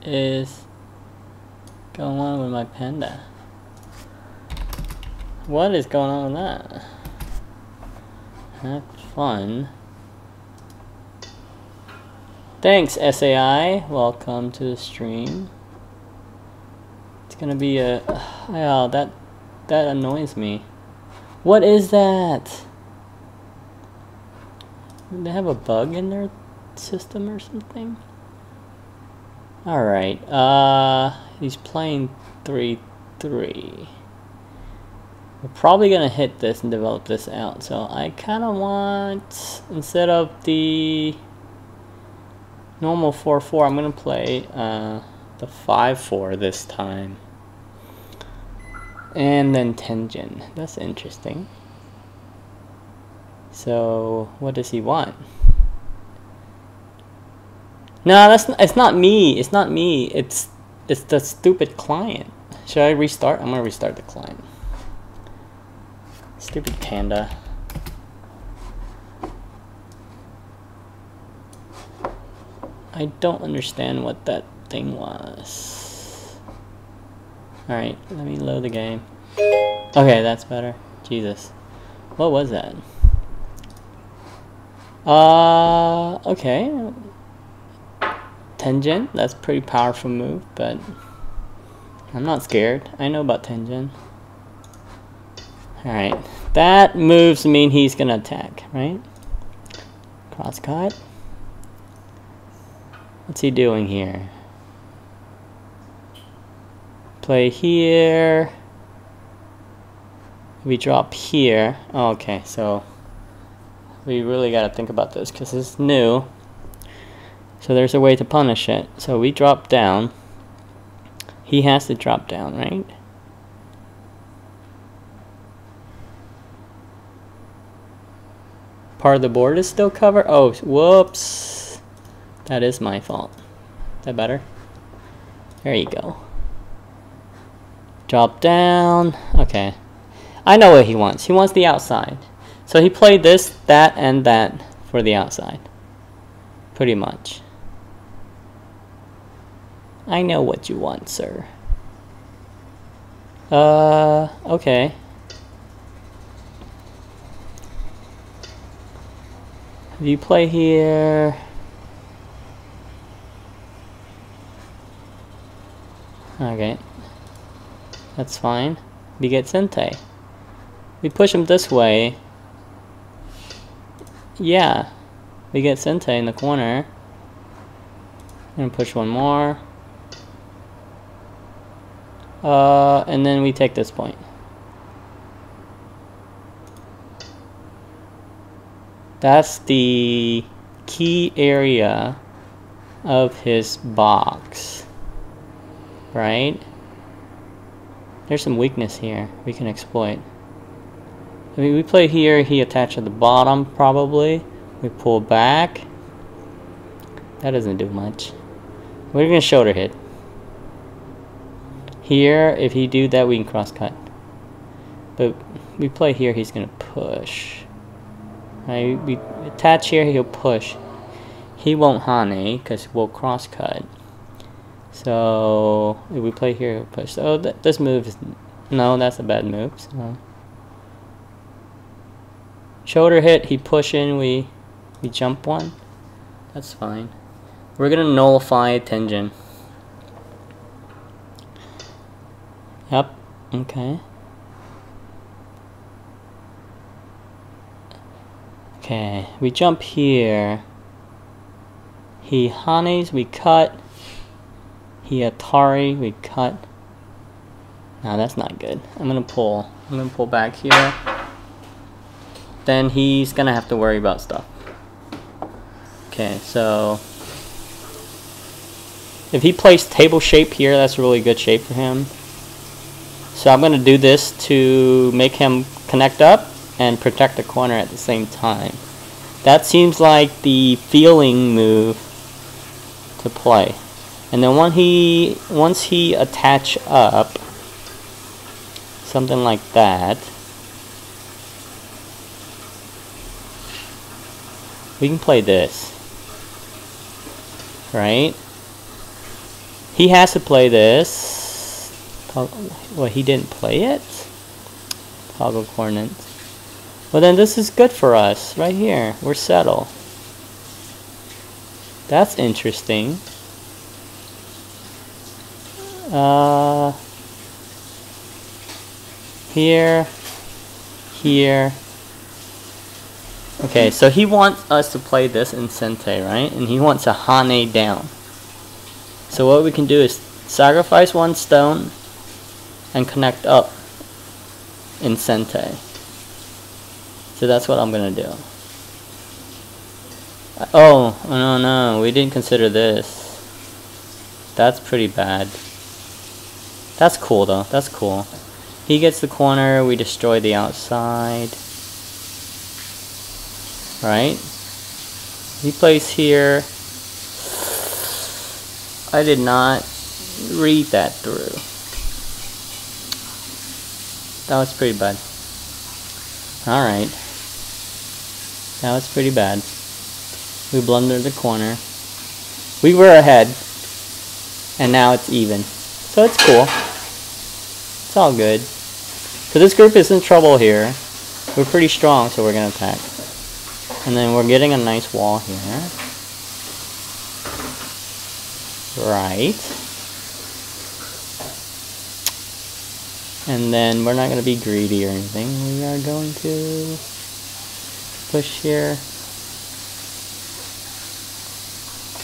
is going on with my panda? What is going on with that? Have fun. Thanks, SAI. Welcome to the stream. It's gonna be a... Oh, that annoys me. What is that? Do they have a bug in their system or something? Alright, he's playing 3-3. We're probably gonna hit this and develop this out. So I kinda want, instead of the normal 4-4, I'm gonna play the 5-4 this time. And then Tengen. That's interesting. So what does he want? No, it's not me. It's not me. It's the stupid client. Should I restart? I'm gonna restart the client. Stupid panda. I don't understand what that thing was. Alright, let me load the game. Okay, that's better. Jesus. What was that? Okay. Tengen, that's a pretty powerful move, but I'm not scared. I know about Tengen. Alright, that moves mean he's gonna attack, right? Crosscut. What's he doing here? Play here. We drop here. Oh, okay, so we really gotta think about this because it's new. So there's a way to punish it. So we drop down. He has to drop down, right? Part of the board is still covered. Oh, whoops. That is my fault. Is that better? There you go. Drop down. Okay. I know what he wants. He wants the outside. So he played this, that, and that for the outside. Pretty much. I know what you want, sir. Okay. If you play here... Okay. That's fine. We get Sente. We push him this way. Yeah. We get Sente in the corner. I'm gonna push one more. And then we take this point. That's the key area of his box. Right? There's some weakness here we can exploit. I mean, we play here, he attached at the bottom probably. We pull back. That doesn't do much. We're gonna shoulder hit. Here, if he do that, we can cross cut. But we play here, he's gonna push. Right? We attach here, he'll push. He won't hane because we'll cross cut. So if we play here, he'll push. So this move is no, that's a bad move. So shoulder hit, he push in, we jump one. That's fine. We're gonna nullify Tengen. Yep. Okay. Okay. We jump here. He hanes, we cut. He Atari, we cut. No, that's not good. I'm gonna pull. I'm gonna pull back here. Then he's gonna have to worry about stuff. Okay, so if he plays table shape here, that's a really good shape for him. So I'm gonna do this to make him connect up and protect the corner at the same time. That seems like the feeling move to play. And then once he attach up, something like that, we can play this, right? He has to play this. Well, he didn't play it? Toggle coordinates. Well, then this is good for us. Right here. We're settled. That's interesting. Here. Here. Okay, so he wants us to play this in Sente, right? And he wants a Hane down. So what we can do is sacrifice one stone and connect up in Sente. So that's what I'm gonna do. Oh, no, we didn't consider this. That's pretty bad. That's cool though, that's cool. He gets the corner, we destroy the outside. Right? He plays here. I did not read that through. That was pretty bad. Alright. That was pretty bad. We blundered the corner. We were ahead. And now it's even. So it's cool. It's all good. So this group is in trouble here. We're pretty strong, so we're gonna attack. And then we're getting a nice wall here. Right. And then we're not going to be greedy or anything. We are going to push here.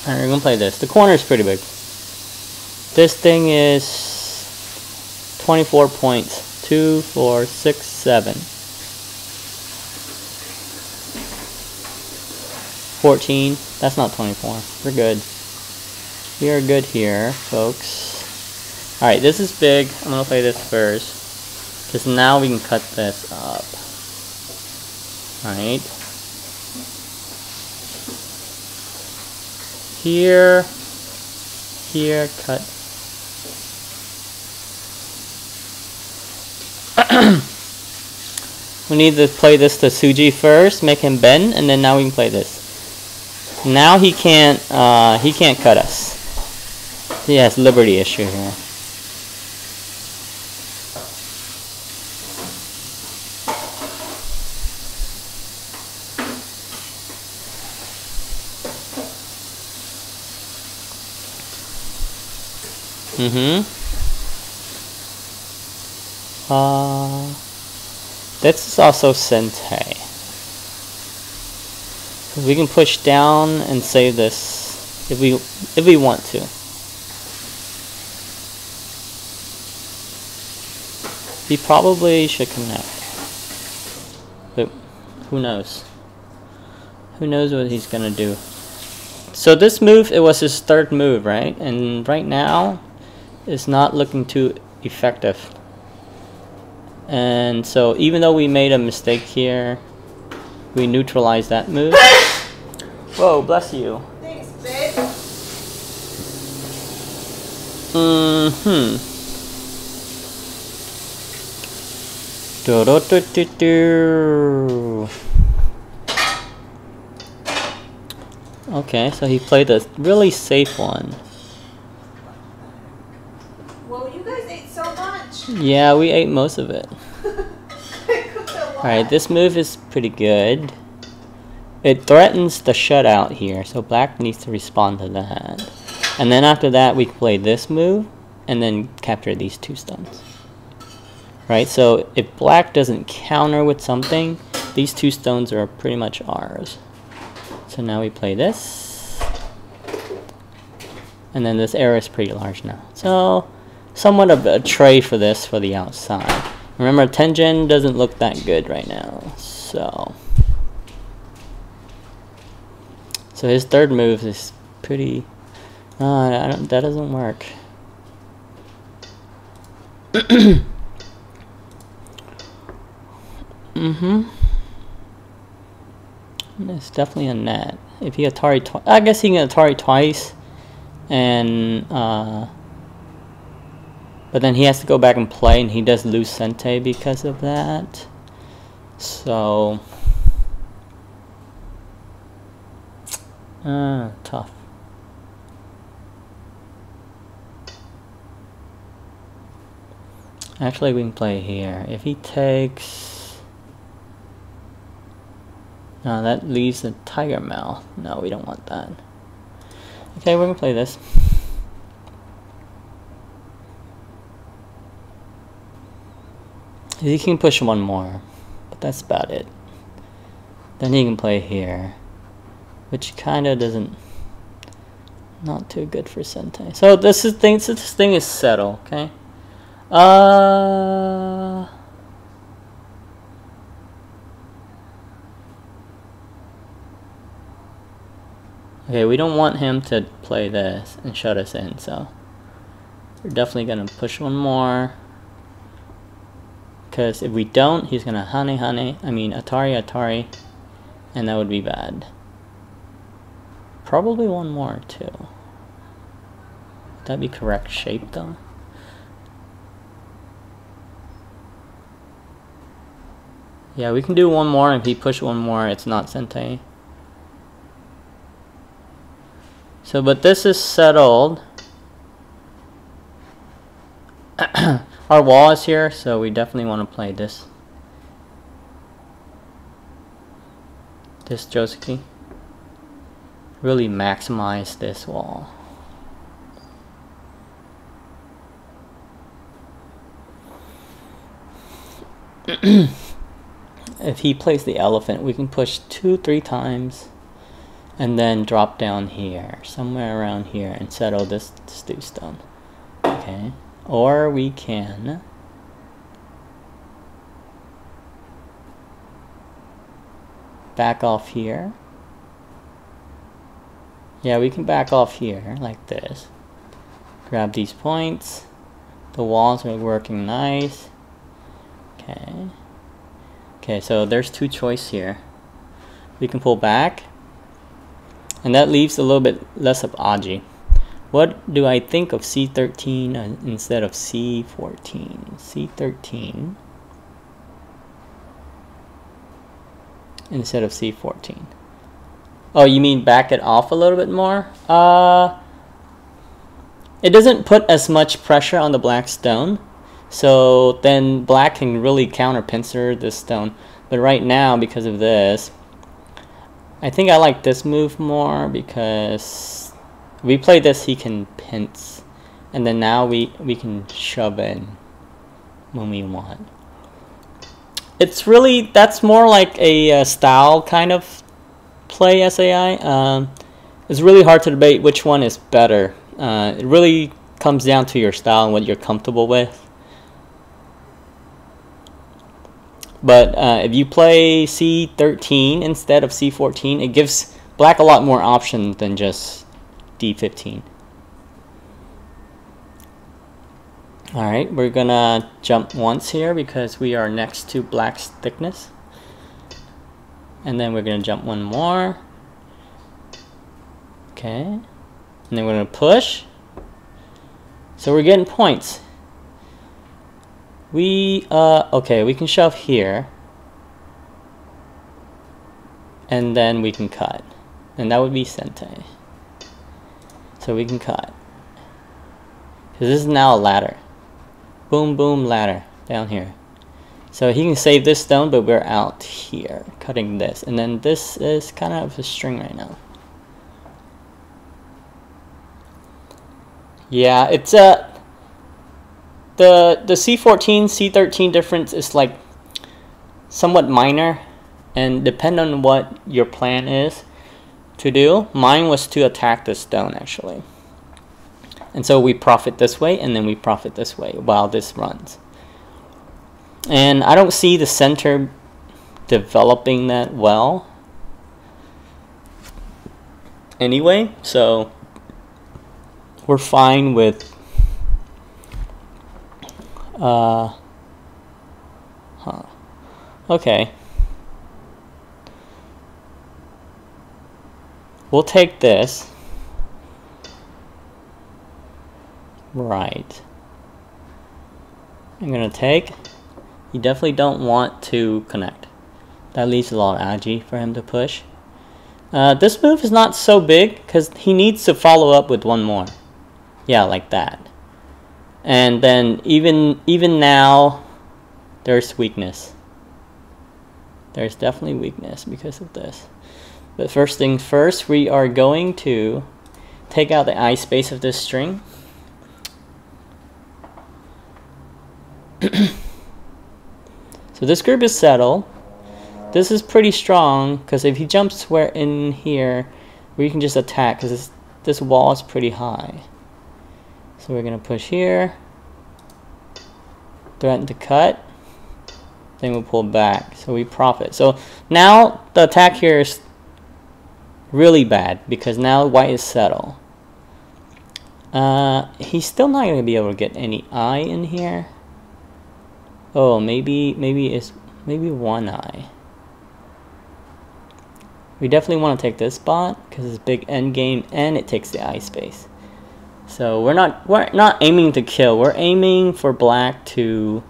Alright, we're going to play this. The corner is pretty big. This thing is 24 points. 2, 4, 6, 7. 14. That's not 24. We're good. We are good here, folks. Alright, this is big. I'm going to play this first. Because now we can cut this up. Alright. Here. Here, cut. We need to play this to Suji first, make him bend, and then now we can play this. Now he can't cut us. He has liberty issue here. This is also Sente. We can push down and save this if we want to. He probably should connect. But who knows? Who knows what he's gonna do? So this move, it was his third move, right? And right now, it's not looking too effective. And so even though we made a mistake here, we neutralized that move. Whoa, bless you. Thanks, babe. Okay, so he played a really safe one. Well, you guys ate so much. Yeah, we ate most of it. Alright, this move is pretty good. It threatens the shutout here, so black needs to respond to that. And then after that, we can play this move, and then capture these two stones. Right, so if black doesn't counter with something, these two stones are pretty much ours. So now we play this. And then this area is pretty large now. So, somewhat of a trade for this for the outside. Remember, Tengen doesn't look that good right now. So his third move is pretty... that doesn't work. It's definitely a net. If he Atari twice, I guess he can Atari twice, and but then he has to go back and play, and he does lose Sente because of that. So tough. Actually, we can play here. If he takes... No, that leaves the tiger male. No, we don't want that. Okay, we're gonna play this. He can push one more, but that's about it. Then he can play here, which kind of doesn't... Not too good for Sente. So this thing is settled, okay? Okay, we don't want him to play this and shut us in, so we're definitely gonna push one more. Because if we don't, he's gonna Atari, and that would be bad. Probably one more too. Would that be correct shape though? Yeah, we can do one more, and if he push one more, it's not Sente. So, but this is settled. Our wall is here, so we definitely want to play this. This Josuke. Really maximize this wall. If he plays the elephant, we can push 2-3 times and then drop down here, somewhere around here, and settle this stew stone. Okay. Or we can back off here. Yeah, we can back off here like this. Grab these points. The walls are working nice. Okay. Okay, so there's 2 choices here. We can pull back, and that leaves a little bit less of Aji. What do I think of C13 instead of C14? C13 instead of C14. Oh, you mean back it off a little bit more? It doesn't put as much pressure on the black stone, so then black can really counter pincer this stone. But right now, because of this, I think I like this move more, because if we play this, he can pinch, and then now we can shove in when we want. It's really, that's more like a style kind of play, SAI. It's really hard to debate which one is better. It really comes down to your style and what you're comfortable with. But if you play C13 instead of C14, it gives black a lot more options than just D15. Alright, we're gonna jump once here because we are next to black's thickness. And then we're gonna jump one more. Okay. And then we're gonna push. So we're getting points. Okay, we can shove here. And then we can cut. And that would be Sente. So we can cut. Because this is now a ladder. Boom, boom, ladder. Down here. So he can save this stone, but we're out here. Cutting this. And then this is kind of a string right now. Yeah, it's the C14, C13 difference is like somewhat minor. And depend on what your plan is to do. Mine was to attack this stone actually. And so we profit this way, and then we profit this way while this runs. And I don't see the center developing that well anyway, so we're fine with okay. We'll take this. Right. I'm gonna take. You definitely don't want to connect. That leaves a lot of agi for him to push. This move is not so big because he needs to follow up with one more. Yeah, like that. And then even now, there's weakness. There's definitely weakness because of this. But first things first, we are going to take out the I space of this string. So this group is settled. This is pretty strong because if he jumps where in here, we can just attack because this wall is pretty high. So we're gonna push here, threaten to cut, then we'll pull back. So we profit. So now the attack here is really bad because now white is settled. He's still not gonna be able to get any eye in here. Oh, maybe one eye. We definitely want to take this spot because it's big end game and it takes the eye space. So we're not aiming to kill. We're aiming for black to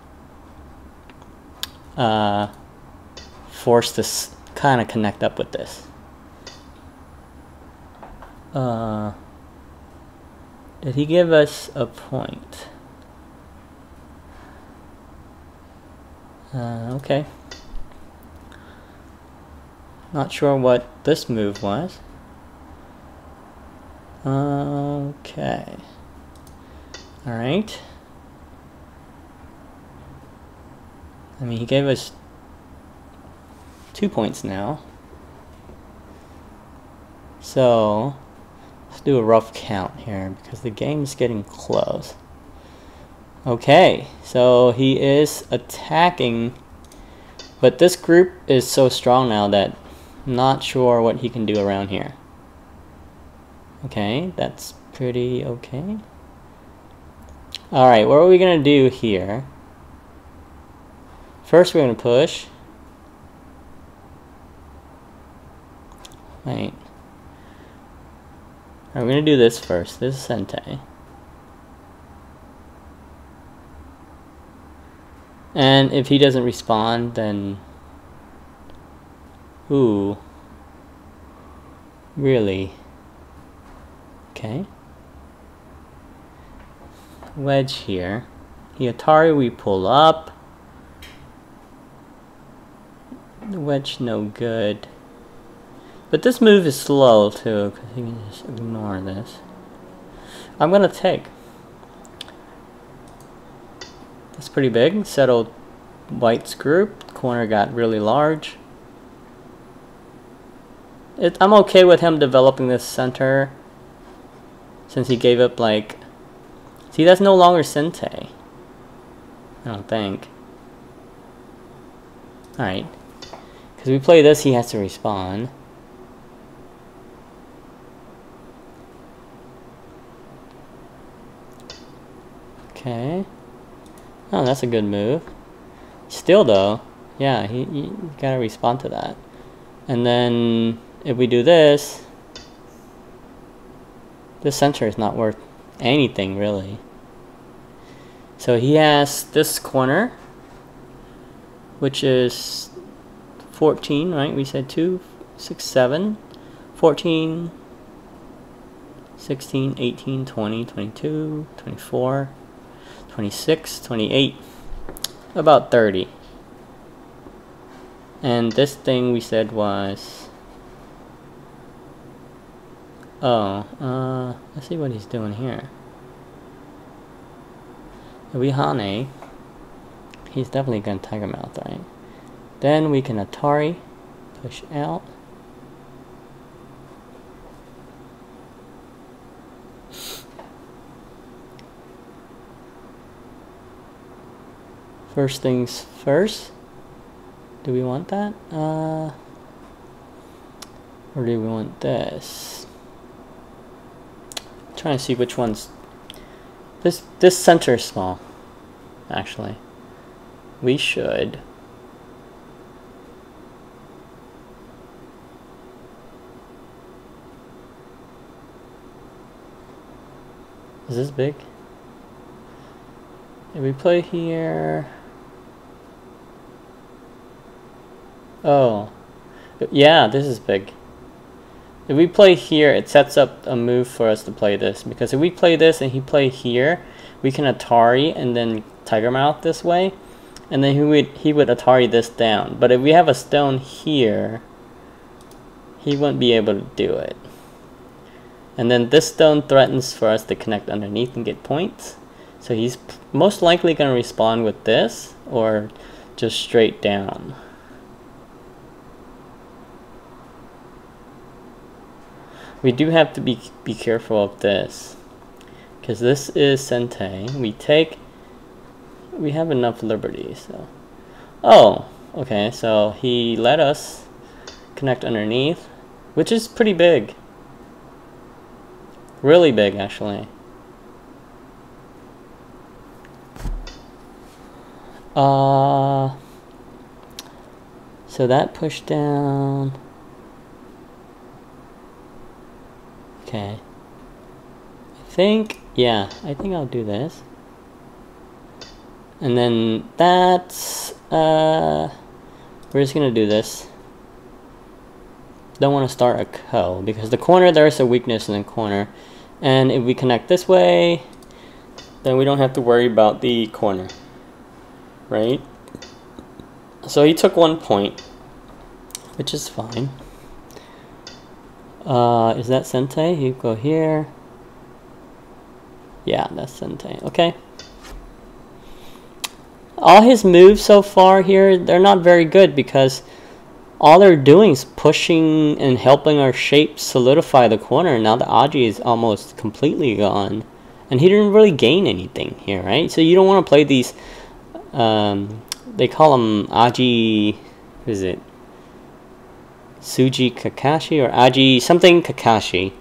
force this kind of connect up with this. Did he give us a point? Okay. Not sure what this move was. Okay. Alright. I mean, he gave us 2 points now. So, let's do a rough count here because the game is getting close. Okay, so he is attacking, but this group is so strong now that I'm not sure what he can do around here. Okay, that's pretty okay. Alright, what are we going to do here? First we're going to push. Wait. Alright, we're going to do this first. This is Sente. And if he doesn't respond, then... Ooh. Really? Okay. Wedge here. The Atari we pull up. The wedge no good. But this move is slow too, because he can just ignore this. I'm gonna take. That's pretty big. Settled white's group. Corner got really large. I'm okay with him developing this center since he gave up like... See, that's no longer Sente. I don't think. Alright. Because we play this, he has to respond. Okay. Oh, that's a good move. Still though, yeah, you gotta respond to that. And then if we do this, this center is not worth anything really. So he has this corner, which is 14, right? We said 2, 6, 7, 14, 16, 18, 20, 22, 24, 26, 28, about 30. And this thing we said was... Oh, let's see what he's doing here. If we Hane, he's definitely going to Tiger Mouth, right? Then we can Atari, push out. First things first. Do we want that? Or do we want this? I'm trying to see which one's... This center is small, actually. We should... Is this big? If we play here... Oh, yeah, this is big. If we play here, it sets up a move for us to play this. Because if we play this and he play here, we can Atari and then Tiger Mouth this way, and then he would Atari this down. But if we have a stone here, he wouldn't be able to do it. And then this stone threatens for us to connect underneath and get points. So he's most likely going to respond with this or just straight down. We do have to be careful of this, because this is Sente. We have enough liberty, so. Oh, okay, so he let us connect underneath, which is pretty big. Really big, actually. So that pushed down. Okay. I think I'll do this. And then that's, we're just gonna do this. Don't want to start a co, because the corner, there's a weakness in the corner. And if we connect this way, then we don't have to worry about the corner. Right? So he took 1 point, which is fine. Is that Sente? You go here. Yeah, that's Sente. Okay. All his moves so far here, they're not very good, because all they're doing is pushing and helping our shape solidify the corner. Now the Aji is almost completely gone, and he didn't really gain anything here, right? So you don't want to play these, they call them Aji, what is it? Suji Kakashi or Aji something Kakashi,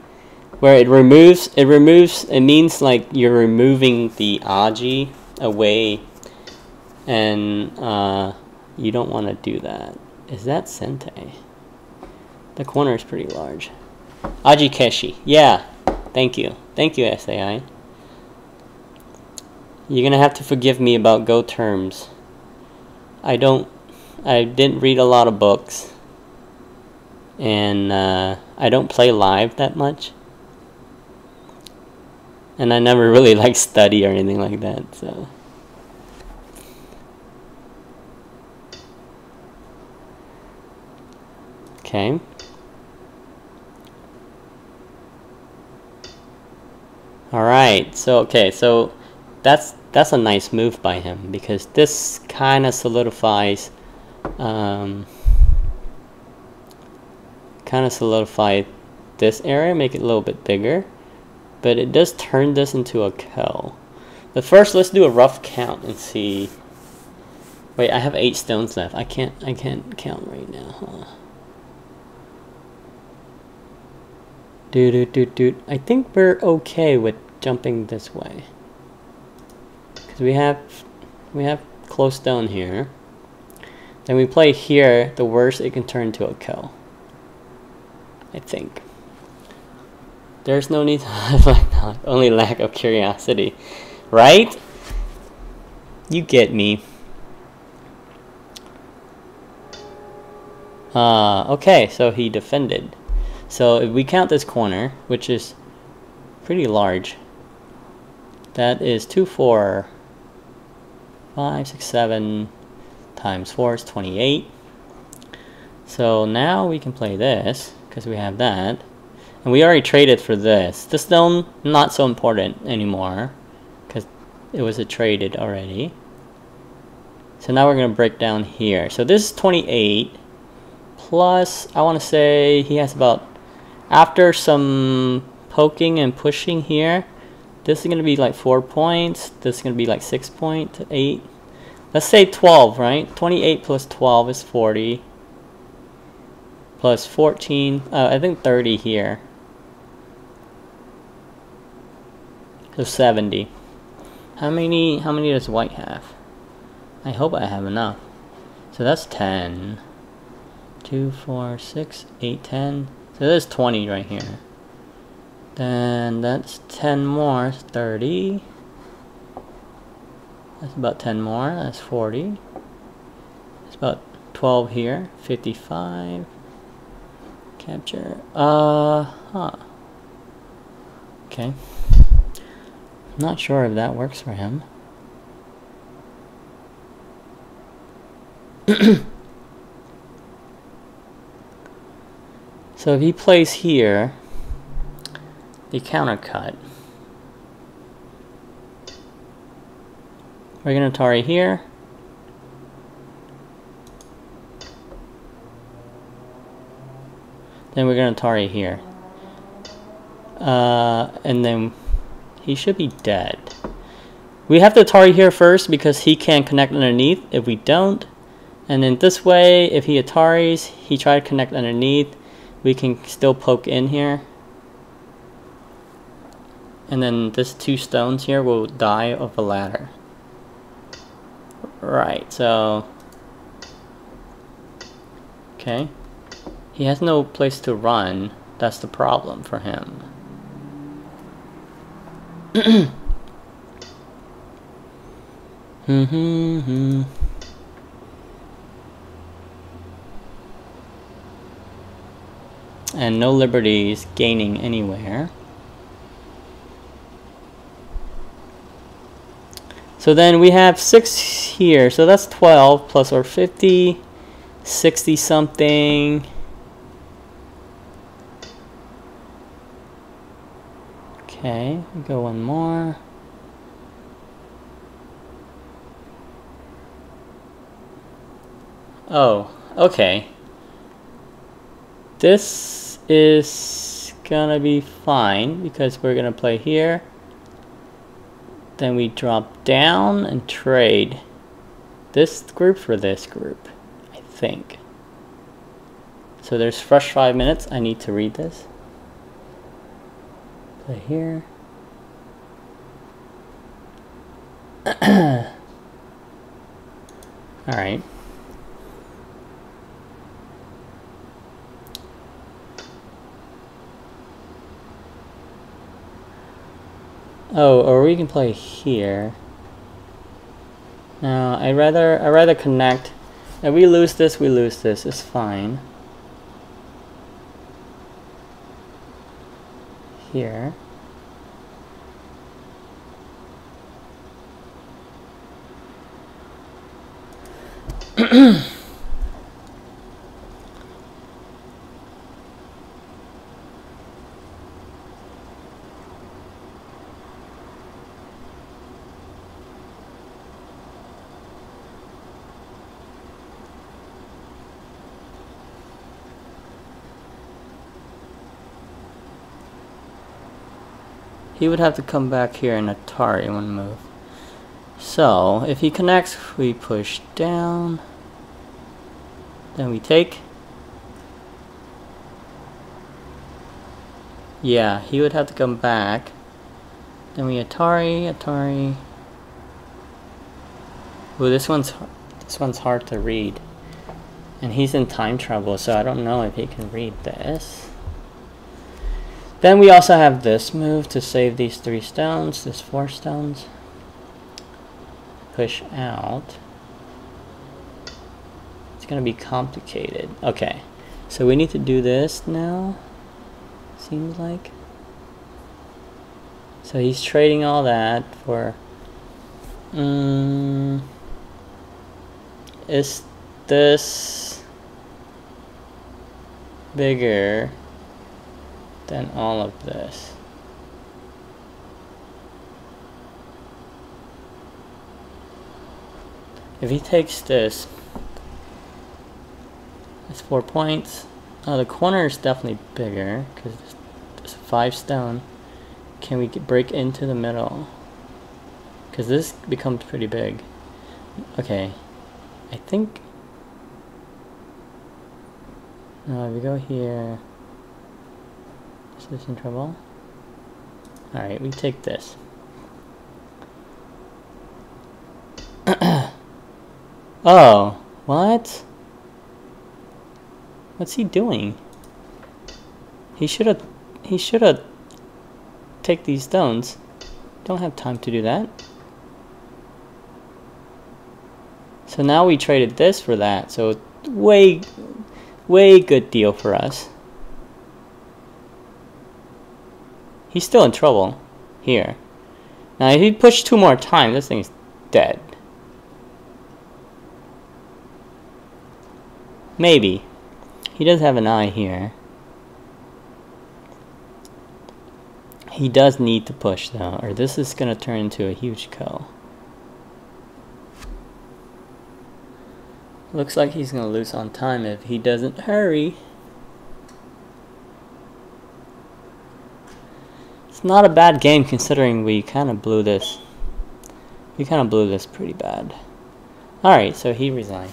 where it means like you're removing the Aji away, and you don't want to do that. Is that Sente? The corner is pretty large. Aji Keshi. Yeah. Thank you. Thank you, SAI. You're gonna have to forgive me about Go terms. I didn't read a lot of books. And I don't play live that much. And I never really like study or anything like that, so. Okay. Alright, so that's a nice move by him, because this kind of solidifies this area, make it a little bit bigger, but it does turn this into a ko. But first, let's do a rough count and see. Wait, I have 8 stones left. I can't count right now. Huh? I think we're okay with jumping this way, because we have close stone here. Then we play here. The worst it can turn into a ko. I think. There's no need to like that. Only lack of curiosity. Right? You get me. Okay, so he defended. So if we count this corner, which is pretty large, that is 2, 4, 5, 6, 7 times 4 is 28. So now we can play this, because we have that. And we already traded for this. This stone, not so important anymore, because it was traded already. So now we're going to break down here. So this is 28, plus, I want to say he has about, after some poking and pushing here, this is going to be like 4 points. This is going to be like 6.8. Let's say 12, right? 28 plus 12 is 40. Plus 14, I think 30 here. So 70. How many does white have? I hope I have enough. So that's 10. 2, 4, 6, 8, 10. So there's 20 right here. Then that's 10 more, 30. That's about 10 more, that's 40. It's about 12 here, 55. Capture. Okay. I'm not sure if that works for him. So if he plays here, the counter cut. We're gonna Atari here. Then we're gonna Atari here. And then he should be dead. We have to Atari here first because he can't connect underneath if we don't. And then this way, if he Ataris, he tries to connect underneath, we can still poke in here. And then this 2 stones here will die of a ladder. Right, so... Okay. He has no place to run. That's the problem for him. And no liberties gaining anywhere. So then we have 6 here, so that's 12 plus our 50, 60 something. Okay, we go one more. Oh, okay. This is gonna be fine because we're gonna play here. Then we drop down and trade this group for this group, I think. So there's fresh 5 minutes. I need to read this. Play here. Alright. Oh, or we can play here. No, I'd rather connect. If we lose this, we lose this. It's fine. Here. He would have to come back here and Atari one move. So, if he connects, we push down. Then we take. Yeah, he would have to come back. Then we Atari. Ooh, this one's hard to read. And he's in time trouble, so I don't know if he can read this. Then we also have this move to save these 3 stones, this 4 stones. Push out. It's gonna be complicated. Okay, so we need to do this now, seems like. So he's trading all that for... is this bigger than all of this? If he takes this, it's 4 points. The corner is definitely bigger because it's 5 stone. Can we break into the middle? Because this becomes pretty big. Okay, I think. No, if we go here. Is this in trouble? Alright, we take this. Oh, what? What's he doing? He should have take these stones. Don't have time to do that. So now we traded this for that. So way good deal for us. He's still in trouble here. Now if he pushed 2 more times, this thing's dead. Maybe. He does have an eye here. He does need to push though, or this is going to turn into a huge kill. Looks like he's going to lose on time if he doesn't hurry. It's not a bad game considering we kind of blew this. We kind of blew this pretty bad. Alright, so he resigned.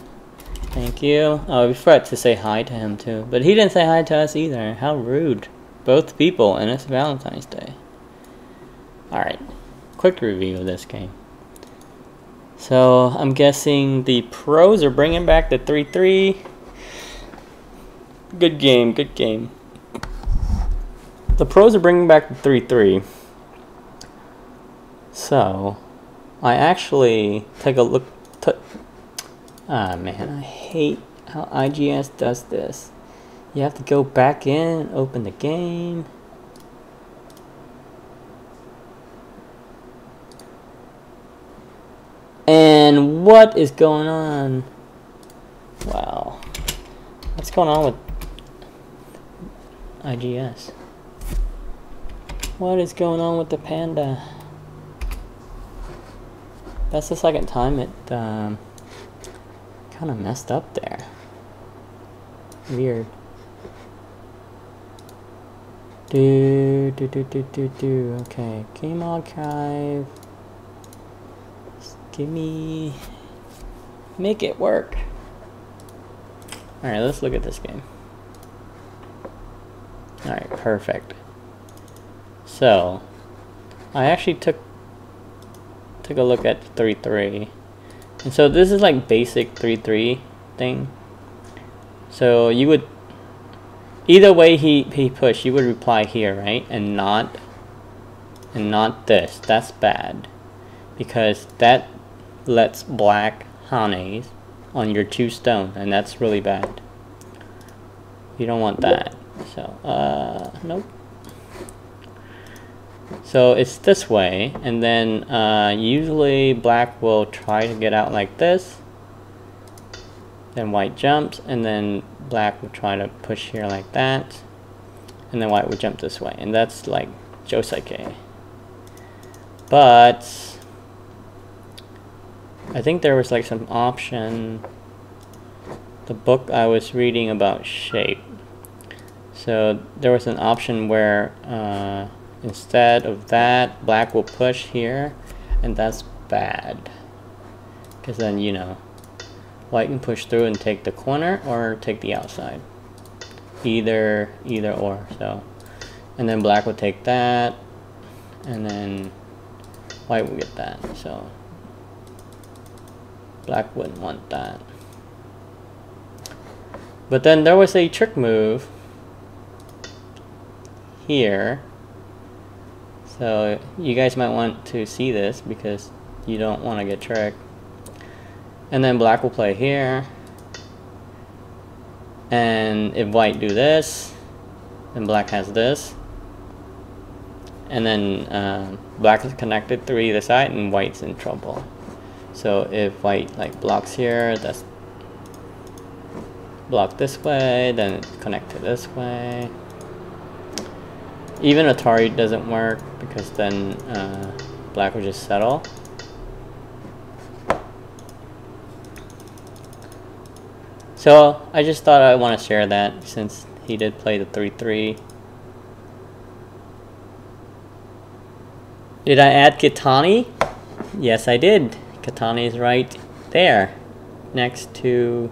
Thank you. Oh, we forgot to say hi to him too. But he didn't say hi to us either. How rude. Both people, and it's Valentine's Day. Alright, quick review of this game. So, I'm guessing the pros are bringing back the 3-3. Good game, good game. The pros are bringing back the 3-3. So, I actually take a look. Ah man, I hate how IGS does this. You have to go back in, open the game. And what is going on? Wow. What's going on with IGS? What is going on with the panda? That's the second time it kind of messed up there. Weird. Okay, game archive. Just give me. Make it work. Alright, let's look at this game. Alright, perfect. So, I actually took a look at 3-3. And so this is like basic 3-3 thing. So you would, either way he pushed, you would reply here, right? And not this. That's bad. Because that lets black Hanes on your 2 stone, and that's really bad. You don't want that. So, nope. So it's this way, and then usually black will try to get out like this. Then white jumps, and then black will try to push here like that. And then white will jump this way, and that's like Joseike. But I think there was like some option. The book I was reading about shape. So there was an option where instead of that, black will push here, and that's bad. Because then, you know, white can push through and take the corner or take the outside. Either or. So, and then black will take that, and then white will get that. So black wouldn't want that. But then there was a trick move here. So you guys might want to see this because you don't want to get tricked. And then black will play here. And if white do this, then black has this. And then black is connected through either side, and white's in trouble. So if white like blocks here, that's blocked this way, then it's connected this way. Even Atari doesn't work because then black will just settle. So I just thought I want to share that since he did play the 3-3. Did I add Kitani? Yes, I did. Kitani is right there next to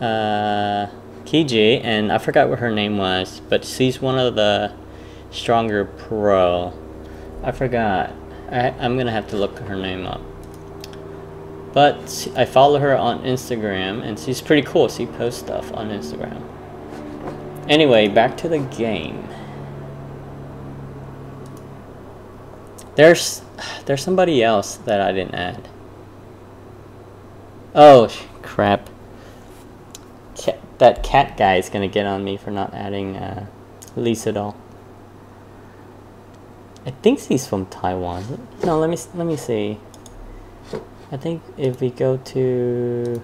Kiji, and I forgot what her name was, but she's one of the stronger pro. I forgot. I'm gonna have to look her name up. But I follow her on Instagram, and she's pretty cool. She posts stuff on Instagram. Anyway, back to the game. There's somebody else that I didn't add. Oh crap! That cat guy is gonna get on me for not adding Lisa doll. I think he's from Taiwan. No, let me see. I think if we go to,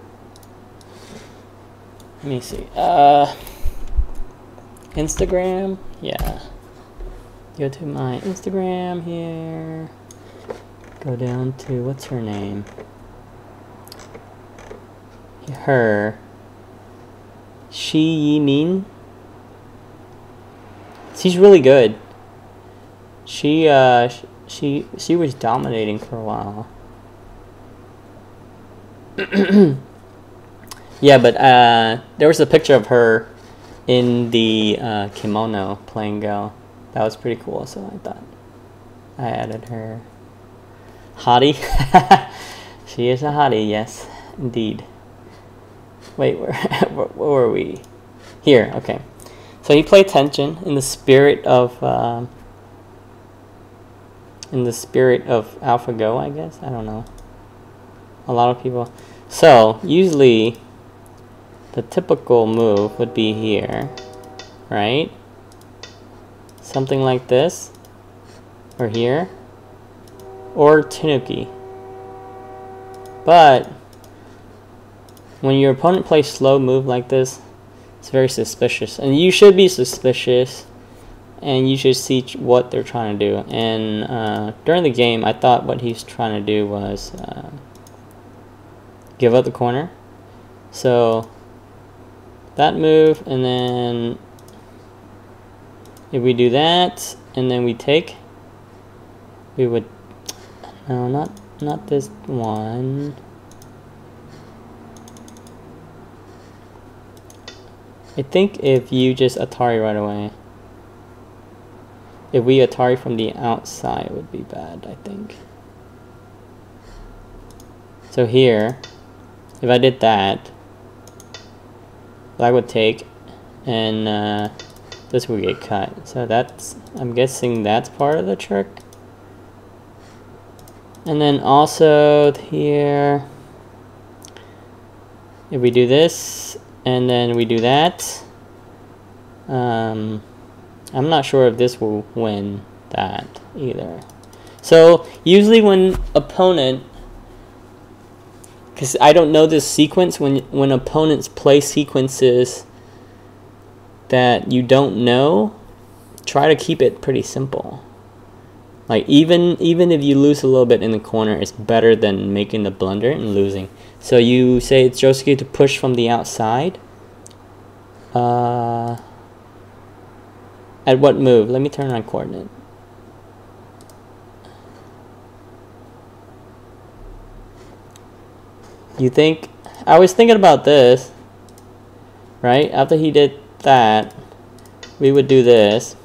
let me see. Instagram. Yeah. Go to my Instagram here. Go down to, what's her name? Her. Shi Yimin. She's really good. She was dominating for a while. Yeah, but there was a picture of her in the kimono playing Go. That was pretty cool, so I thought I added her. Hottie? She is a hottie, yes, indeed. Wait, where were we? Here, okay. So he played Tengen in the spirit of AlphaGo, I guess. I don't know. A lot of people. So usually the typical move would be here, right? Something like this, or here, or Tanuki. But when your opponent plays slow move like this, it's very suspicious, and you should be suspicious, and you should see what they're trying to do. And during the game, I thought what he's trying to do was give up the corner. So that move, and then if we do that, and then we take, we would, no, not this one. I think if you just Atari right away, if we Atari from the outside, it would be bad, I think. So here, if I did that, Black would take, and this would get cut. So that's, I'm guessing that's part of the trick. And then also here, if we do this, and then we do that, I'm not sure if this will win that either. So usually when opponent, because I don't know this sequence, when opponents play sequences that you don't know, try to keep it pretty simple. Like even if you lose a little bit in the corner, it's better than making the blunder and losing. So you say it's Josuke to push from the outside. At what move? Let me turn on coordinate. You think, I was thinking about this, right? After he did that, we would do this,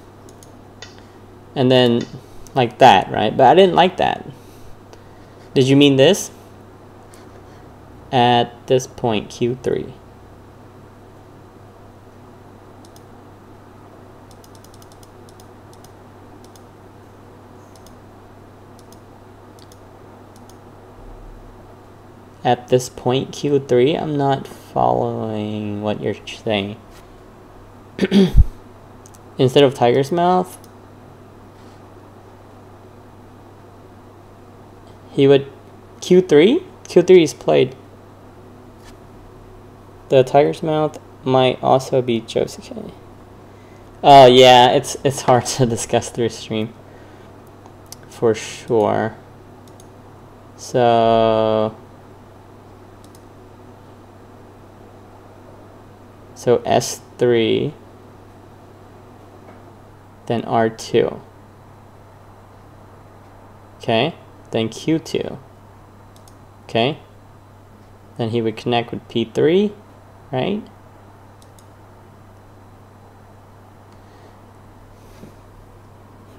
and then like that, right? But I didn't like that. Did you mean this? At this point, Q3. At this point, Q3, I'm not following what you're saying. Instead of Tiger's Mouth, he would Q3? Q3 is played. The Tiger's Mouth might also be Josuke. Oh yeah, it's hard to discuss through stream. For sure. So S3, then R2. Okay, then Q2. Okay, then he would connect with P3, right?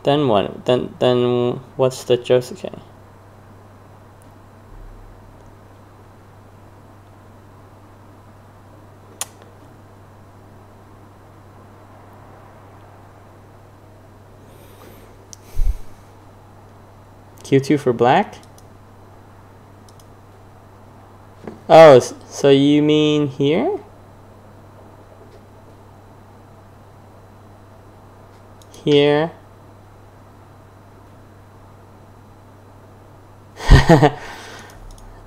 Then what? Then what's the Josuke? Q2 for black? Oh, so you mean here? Here.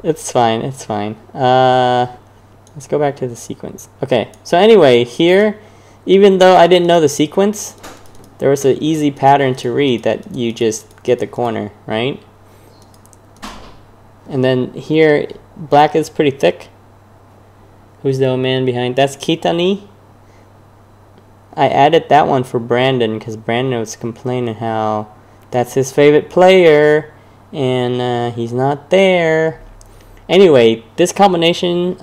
It's fine, it's fine. Let's go back to the sequence. Okay, so anyway, here, even though I didn't know the sequence, there was an easy pattern to read that you just get the corner, right? And then here, black is pretty thick. Who's the old man behind? That's Kitani. I added that one for Brandon because Brandon was complaining how that's his favorite player and he's not there. Anyway, this combination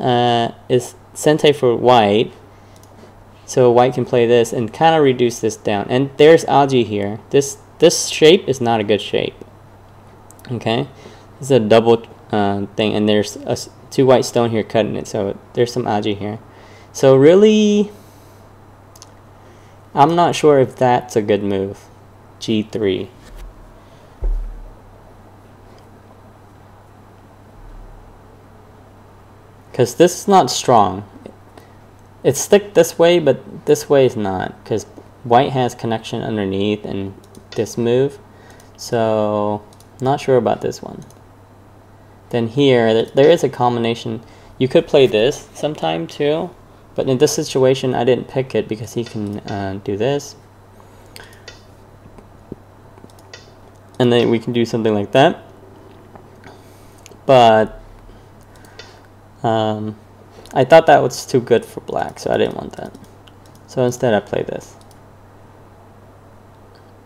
is Sente for white, so white can play this and kind of reduce this down. And there's Aji here. This shape is not a good shape. Okay, this is a double thing, and there's two white stone here cutting it, so there's some Aji here. So really, I'm not sure if that's a good move. G3. Because this is not strong. It's thick this way, but this way is not. Because white has connection underneath and this move. So, not sure about this one. Then here, there is a combination. You could play this sometime too. But in this situation, I didn't pick it because he can do this. And then we can do something like that. But I thought that was too good for black, so I didn't want that. So instead I play this.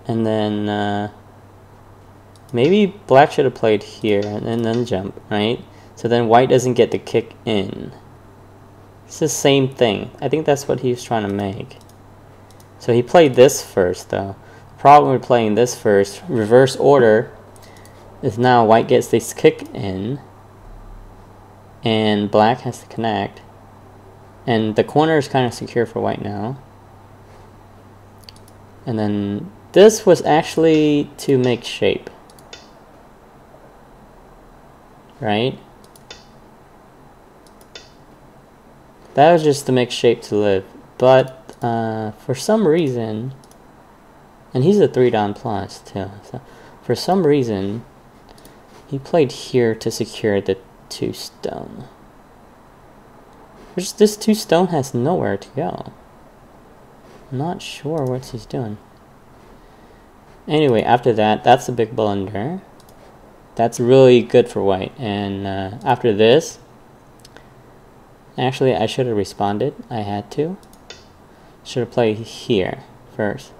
And then maybe black should have played here and then jump, right? So then white doesn't get the kick in. It's the same thing. I think that's what he was trying to make. So he played this first though. The problem with playing this first, reverse order, is now white gets this kick in and black has to connect. And the corner is kind of secure for white now. And then this was actually to make shape. Right? That was just to make shape to live. But for some reason, and he's a 3 down plus too. So for some reason, he played here to secure the 2 stone. This 2 stone has nowhere to go. I'm not sure what he's doing. Anyway, after that, that's a big blunder. That's really good for white. And after this, actually I should have responded. I had to. Should have played here first.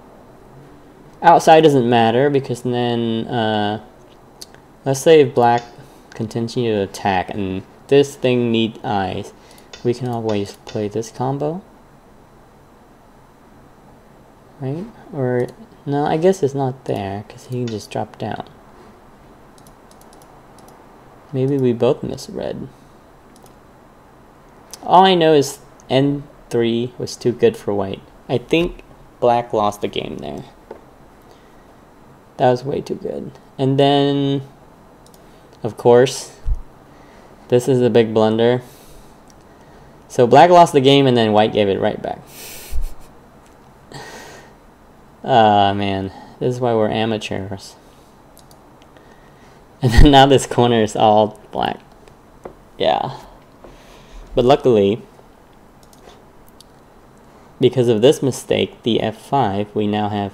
Outside doesn't matter because then let's say if black continue to attack and this thing need eyes, we can always play this combo, right? Or no, I guess it's not there because he can just drop down. Maybe we both misread. All I know is N3 was too good for white. I think black lost the game there. That was way too good. And then, of course, this is a big blunder. So black lost the game and then white gave it right back. Ah, man. This is why we're amateurs. And then now this corner is all black. Yeah. But luckily, because of this mistake, the F5, we now have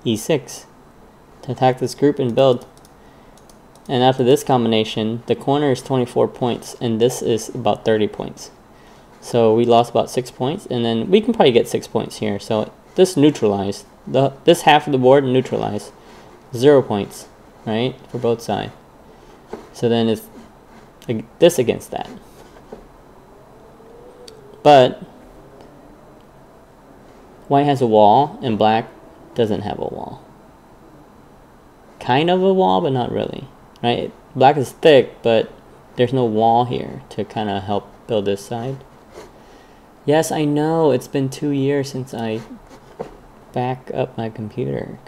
E6 to attack this group and build. And after this combination, the corner is 24 points, and this is about 30 points. So we lost about 6 points, and then we can probably get 6 points here. So this neutralized. This half of the board neutralized. 0 points, right, for both sides. So then it's this against that. But white has a wall, and black doesn't have a wall. Kind of a wall, but not really. Right? Black is thick, but there's no wall here to kind of help build this side. Yes, I know. It's been 2 years since I back up my computer.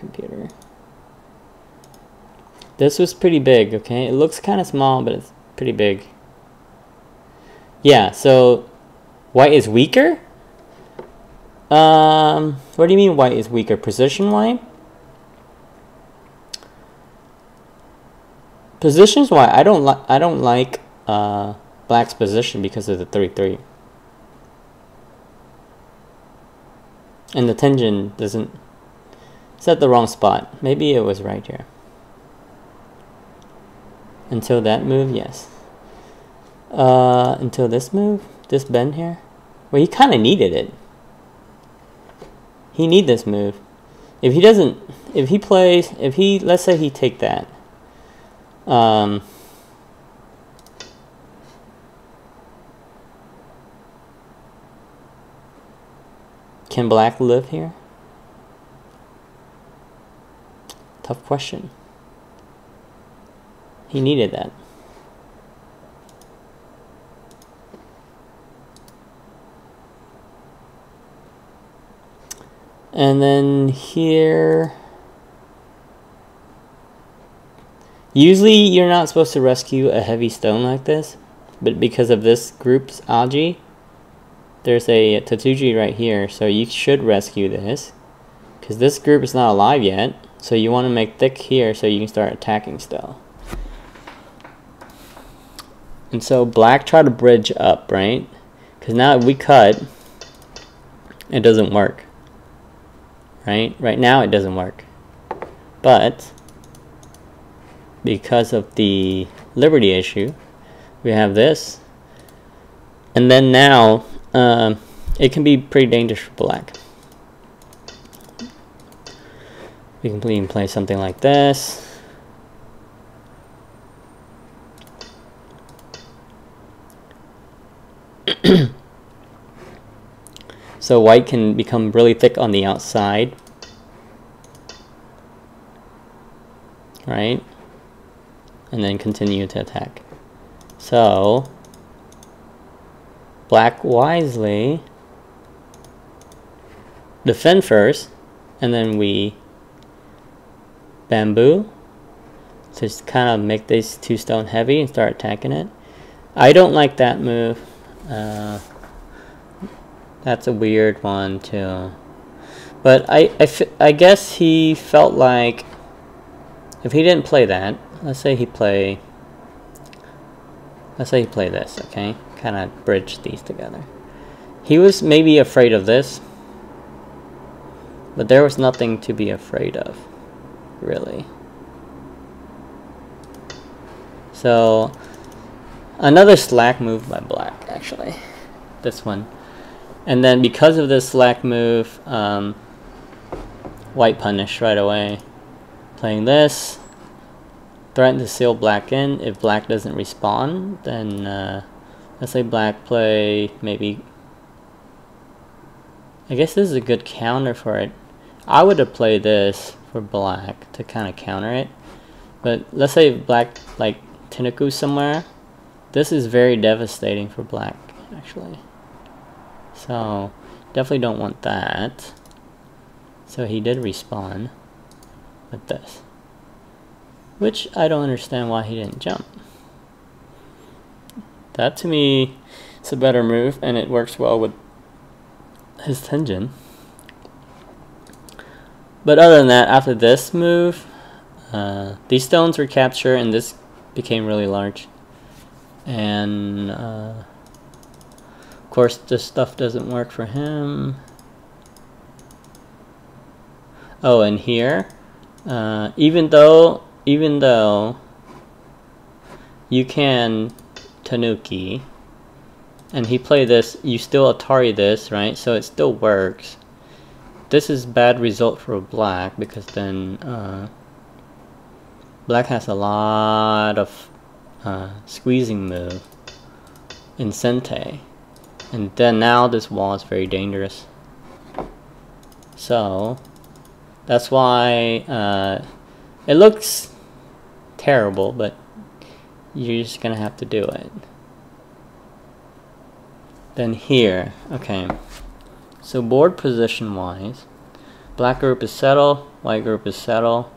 This was pretty big, okay? It looks kind of small, but it's pretty big. Yeah, so white is weaker? What do you mean white is weaker? Position-wise? Positions why I don't like black's position because of the 3-3. And the Tengen doesn't. It's at the wrong spot. Maybe it was right here. Until that move, yes. Until this move, this bend here. Well, he kind of needed it. He need this move. If he doesn't, if he plays, let's say he take that. Can black live here? Tough question. He needed that. And then here, usually you're not supposed to rescue a heavy stone like this, but because of this group's algae, there's a Tatsuji right here, so you should rescue this, because this group is not alive yet, so you want to make thick here so you can start attacking still. And so black try to bridge up, right? Because now if we cut, it doesn't work. Right now it doesn't work. But because of the liberty issue, we have this. And then now it can be pretty dangerous for black. We can even play something like this. So white can become really thick on the outside, right? And then continue to attack. So black wisely defend first, and then we bamboo to just kind of make these two stone heavy and start attacking it. I don't like that move. That's a weird one too. But I guess he felt like if he didn't play that, let's say he play this, okay? Kind of bridge these together. He was maybe afraid of this, but there was nothing to be afraid of, really. So another slack move by black, actually. This one. And then because of this slack move, white punish right away. Playing this, threaten to seal black in. If black doesn't respond, then let's say black play maybe. I guess this is a good counter for it. I would have played this for black to kind of counter it. But let's say black like Tenuku somewhere. This is very devastating for black, actually. So definitely don't want that. So he did respawn with this, which I don't understand why he didn't jump. That to me is a better move, and it works well with his Tengen. But other than that, after this move, these stones were captured and this became really large. And of course this stuff doesn't work for him. Oh, and here, even though you can Tanuki and he played this, you still Atari this, right? So it still works. This is bad result for black because then black has a lot of squeezing move in Sente, and then now this wall is very dangerous. So that's why it looks terrible, but you're just gonna have to do it. Then here, okay, so board position wise, black group is settle, white group is settle.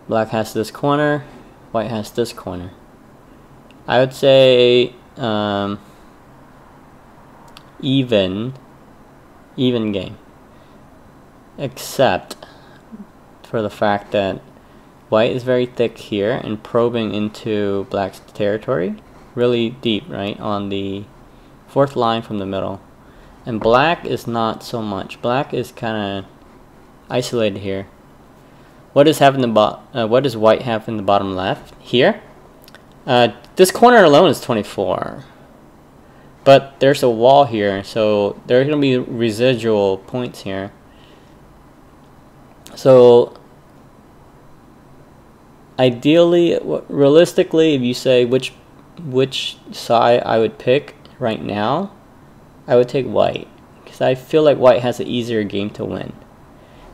Black has this corner, white has this corner. I would say even game, except for the fact that white is very thick here and probing into black's territory. Really deep, right? On the 4th line from the middle. And black is not so much. Black is kind of isolated here. What does what does white have in the bottom left? Here? This corner alone is 24. But there's a wall here, so there are going to be residual points here. So ideally, realistically, if you say which side I would pick right now, I would take white, because I feel like white has an easier game to win.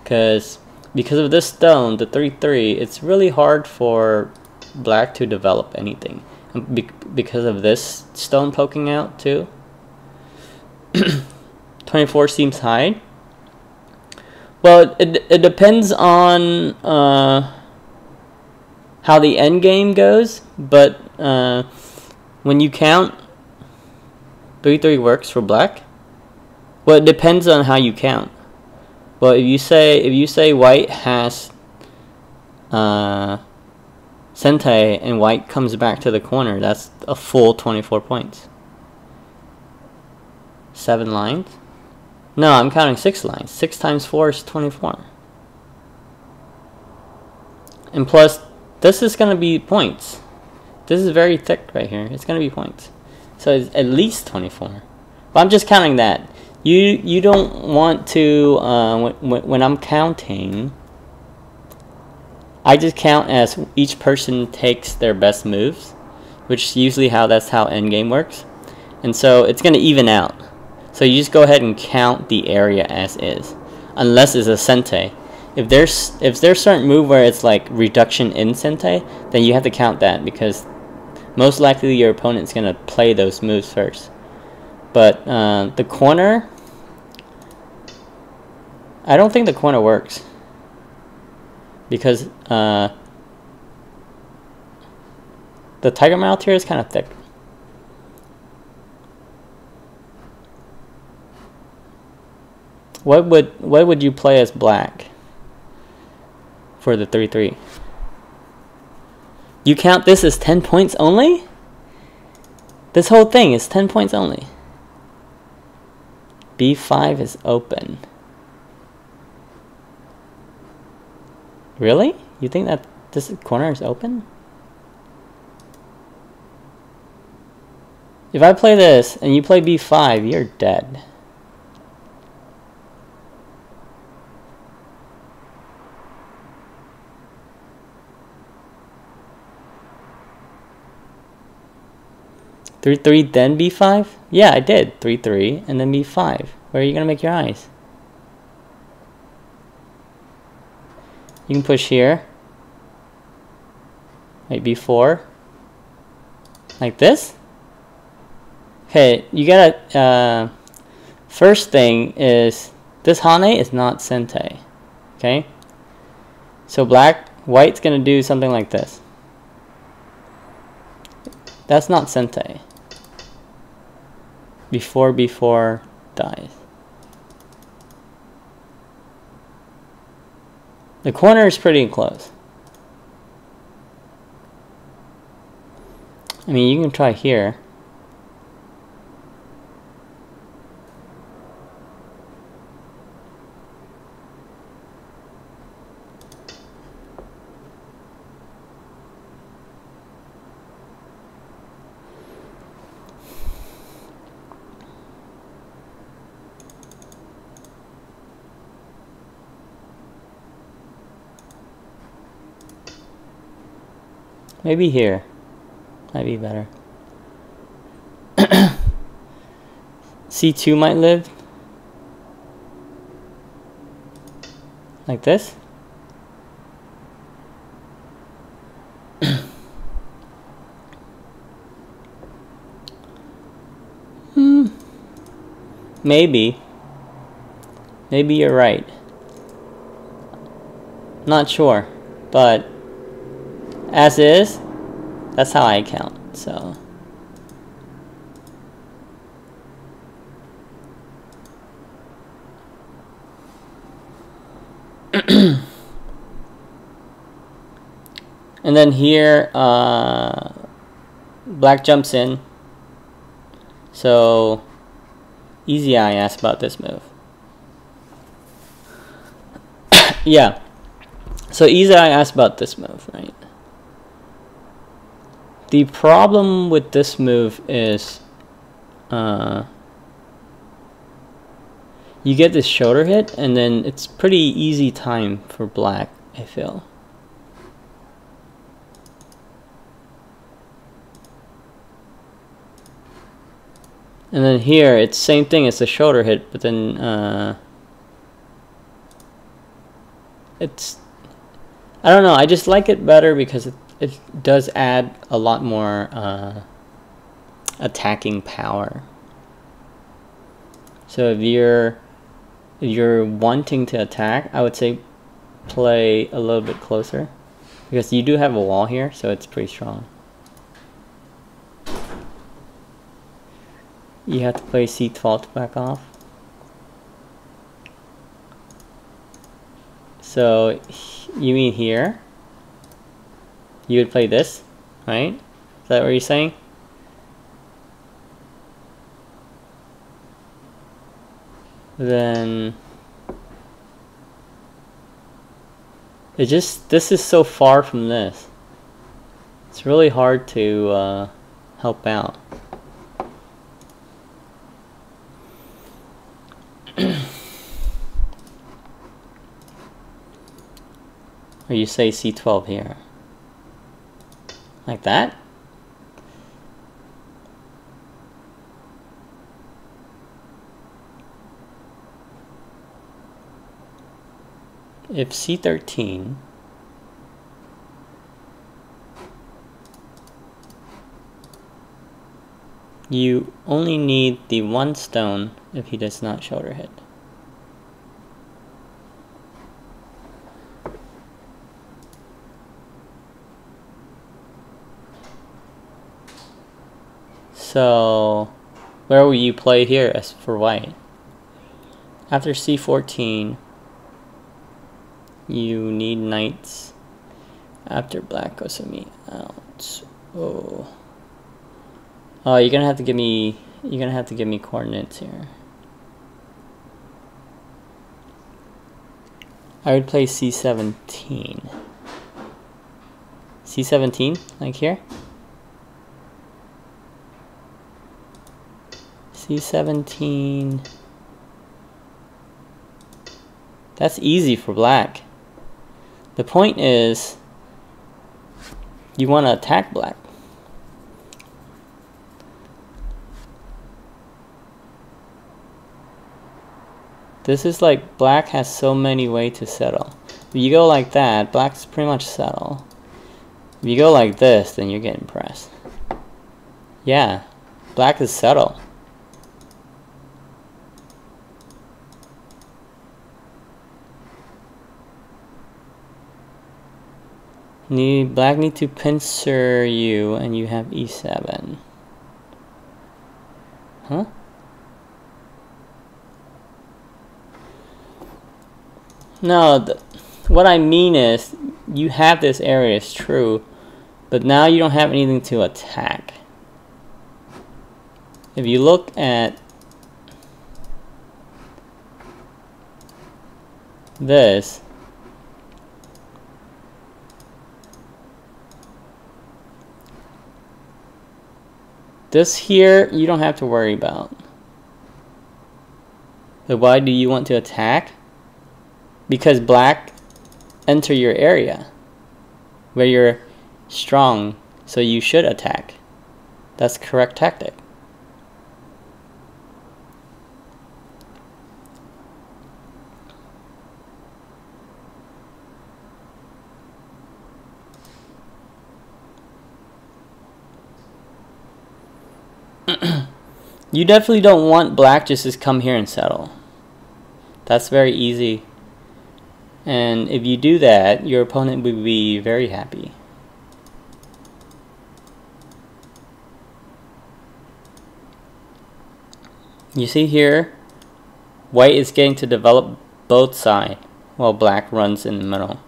Because of this stone, the 3/3, it's really hard for black to develop anything. Because of this stone poking out too. 24 seems high. Well, it depends on how the end game goes, but when you count, 3/3 works for black. Well, it depends on how you count. Well, if you say white has Sentai and white comes back to the corner, that's a full 24 points. 7 lines? No, I'm counting 6 lines. 6 times 4 is 24. And plus, this is going to be points. This is very thick right here. It's going to be points. So it's at least 24. But I'm just counting that. You don't want to, when I'm counting, I just count as each person takes their best moves, which is usually that's how endgame works. And so it's going to even out. So you just go ahead and count the area as is, unless it's a Sentai. If there's certain move where it's like reduction in Sentai, then you have to count that, because most likely your opponent's going to play those moves first. But the corner, I don't think the corner works, because the tiger mouth here is kind of thick. What would you play as black for the 3/3? You count this as 10 points only? This whole thing is 10 points only. B5 is open. Really? You think that this corner is open? If I play this and you play B5, you're dead. Three then B5? Yeah, I did. 3/3 and then B5. Where are you gonna make your eyes? You can push here. Wait, B4. Like this? Okay, you gotta, first thing is, this Hane is not Sentai. Okay? So white's gonna do something like this. That's not Sentai. Before B4 dies. The corner is pretty close. I mean, you can try here. Maybe here. Might be better. C2 might live. Like this. Maybe. Maybe you're right. Not sure. But as is, that's how I count, so. And then here, black jumps in. So Easy Eye asked about this move. Yeah. So Easy Eye asked about this move, right? The problem with this move is you get this shoulder hit, and then it's pretty easy time for black, I feel. And then here, it's same thing, it's a shoulder hit, but then it's, I don't know, I just like it better because it does add a lot more attacking power. So if you're wanting to attack, I would say play a little bit closer, because you do have a wall here, so it's pretty strong. You have to play C12 to back off. So you mean here? You would play this, right? Is that what you're saying? Then this is so far from this. It's really hard to help out. Or you say C12 here. Like that? If C13, you only need the one stone if he does not shoulder hit. So where will you play here as for white? After C14, you need knights. After black goes to me out. Oh, you're gonna have to give me coordinates here. I would play C17. C17, like here. C17. That's easy for black. The point is, you want to attack black. This is like, black has so many ways to settle. If you go like that, black's pretty much settle. If you go like this, then you're getting pressed. Yeah, black is settle. Black need to pincer you, and you have E7. Huh? No, what I mean is, you have this area, it's true, but now you don't have anything to attack. If you look at this, this here, you don't have to worry about. But why do you want to attack? Because black enter your area where you're strong, so you should attack. That's the correct tactic. You definitely don't want black just to come here and settle. That's very easy. And if you do that, your opponent will be very happy. You see here, white is getting to develop both sides while black runs in the middle.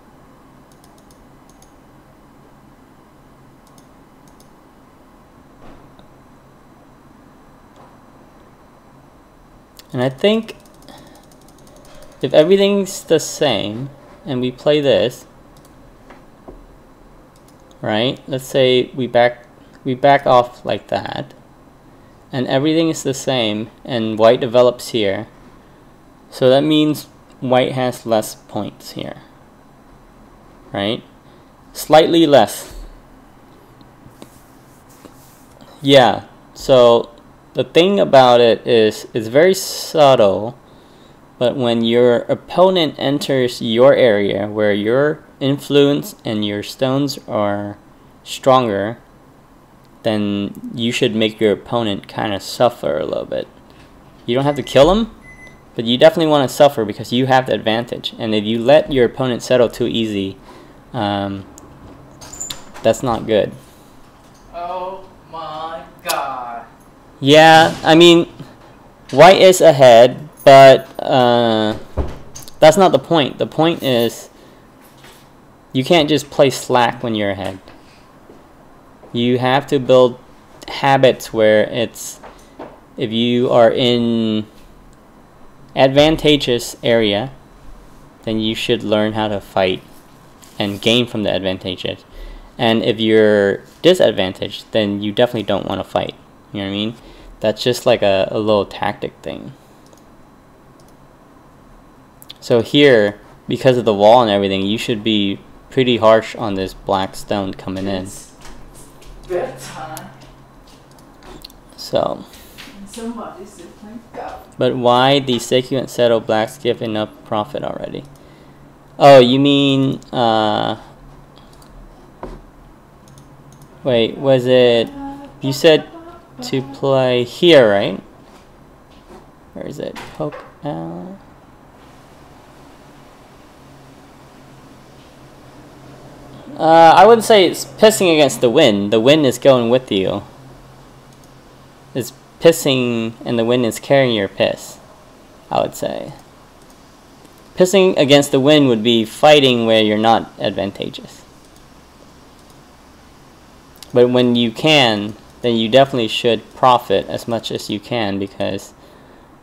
And I think if everything's the same and we play this, right? Let's say we back off like that, and everything is the same, and white develops here. So that means white has less points here, right? Slightly less. Yeah, so the thing about it is it's very subtle, but when your opponent enters your area where your influence and your stones are stronger, then you should make your opponent kind of suffer a little bit. You don't have to kill him, but you definitely want to suffer because you have the advantage. And if you let your opponent settle too easy, that's not good. Oh my god. Yeah, I mean, white is ahead, but that's not the point. The point is you can't just play slack when you're ahead. You have to build habits where it's, if you are in advantageous area, then you should learn how to fight and gain from the advantages. And if you're disadvantaged, then you definitely don't want to fight. You know what I mean? That's just like a little tactic thing. So here, because of the wall and everything, you should be pretty harsh on this black stone coming in. Bedtime. So. Somebody said, thank God. But why the sequence settle blacks give enough profit already? Oh, you mean wait, was it, you said to play here, right? Where is it? Poke out. I wouldn't say it's pissing against the wind. The wind is going with you. It's pissing and the wind is carrying your piss, I would say. Pissing against the wind would be fighting where you're not advantageous. But when you can, then you definitely should profit as much as you can, because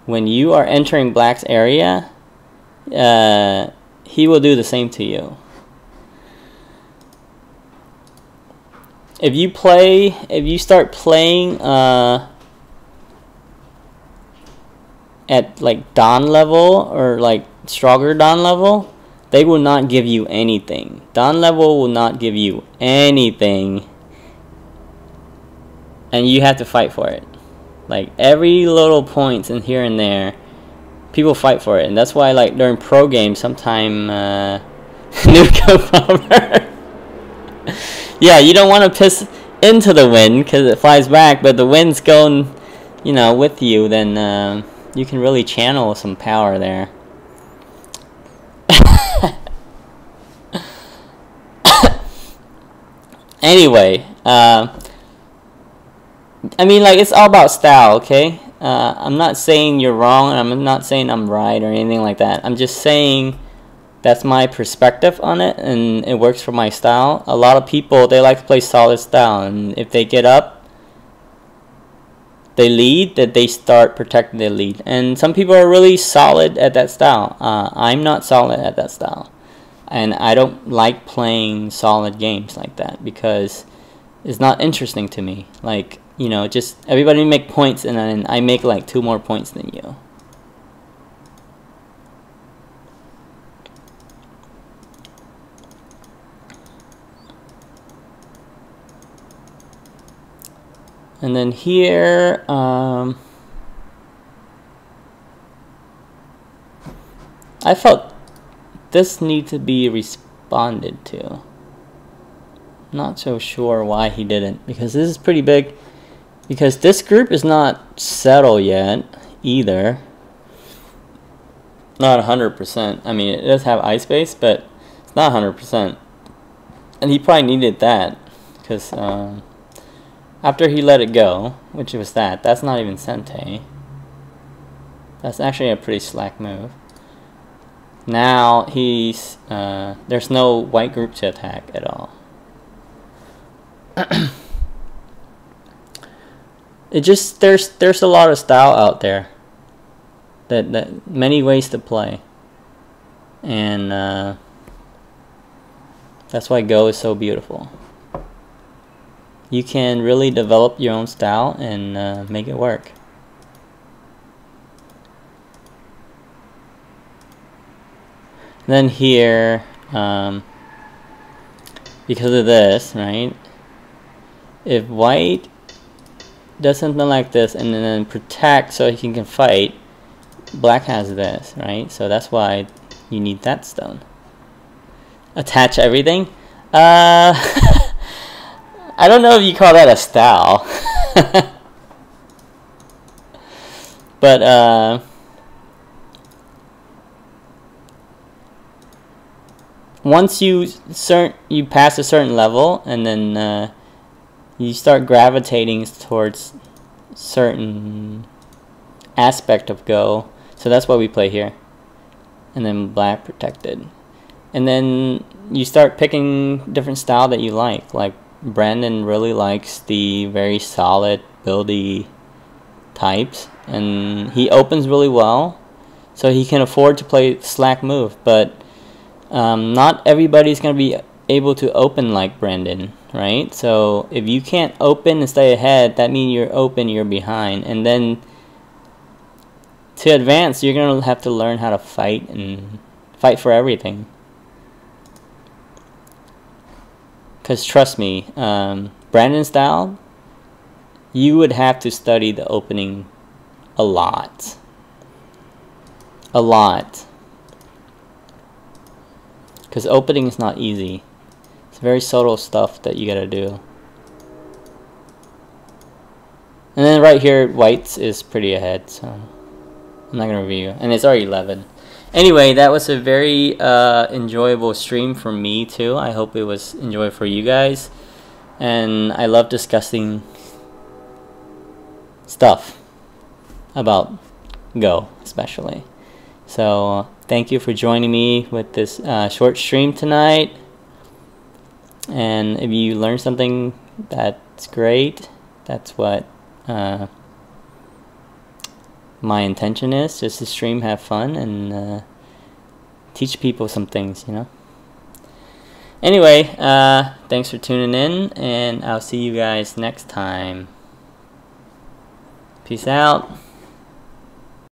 when you are entering black's area, he will do the same to you. If you start playing at like Dawn level or like stronger Dawn level, they will not give you anything. Dawn level will not give you anything, and you have to fight for it. Like every little points in here and there, people fight for it, and that's why like during pro games sometime nuke over. Yeah, you don't want to piss into the wind because it flies back, but the wind's going, you know, with you, then you can really channel some power there. Anyway, I mean, like, it's all about style, okay? I'm not saying you're wrong, and I'm not saying I'm right or anything like that. I'm just saying that's my perspective on it, and it works for my style. A lot of people, they like to play solid style, and if they get up, they lead, that they start protecting their lead. And some people are really solid at that style. I'm not solid at that style, and I don't like playing solid games like that because it's not interesting to me. Like, you know, just everybody make points, and then I make like 2 more points than you. And then here, I felt this needs to be responded to. Not so sure why he didn't, because this is pretty big. Because this group is not settled yet either. Not 100%. I mean, it does have ice base, but it's not 100%. And he probably needed that, because after he let it go, which was that's not even Sente. That's actually a pretty slack move. Now he's there's no white group to attack at all. It just there's a lot of style out there. that many ways to play, and that's why Go is so beautiful. You can really develop your own style and make it work. And then here, because of this, right? If white does something like this and then protect so he can fight, black has this, right? So that's why you need that stone. Attach everything? I don't know if you call that a style. But once you pass a certain level, and then you start gravitating towards certain aspect of Go. So that's why we play here. And then black protected. And then you start picking different style that you like. Like Brandon really likes the very solid, buildy types. And he opens really well. So he can afford to play slack move. But not everybody's going to be able to open like Brandon, right? So if you can't open and stay ahead, that means you're open, you're behind. And then to advance, you're going to have to learn how to fight and fight for everything. Because trust me, Brandon style, you would have to study the opening a lot. A lot. Because opening is not easy. It's very subtle stuff that you gotta do. And then right here, whites is pretty ahead, so I'm not gonna review. And it's already 11. Anyway, that was a very enjoyable stream for me too. I hope it was enjoyable for you guys. And I love discussing stuff about Go, especially. So thank you for joining me with this short stream tonight. And if you learned something, that's great. That's what my intention is, just to stream, have fun, and teach people some things, you know. Anyway, thanks for tuning in, and I'll see you guys next time. Peace out.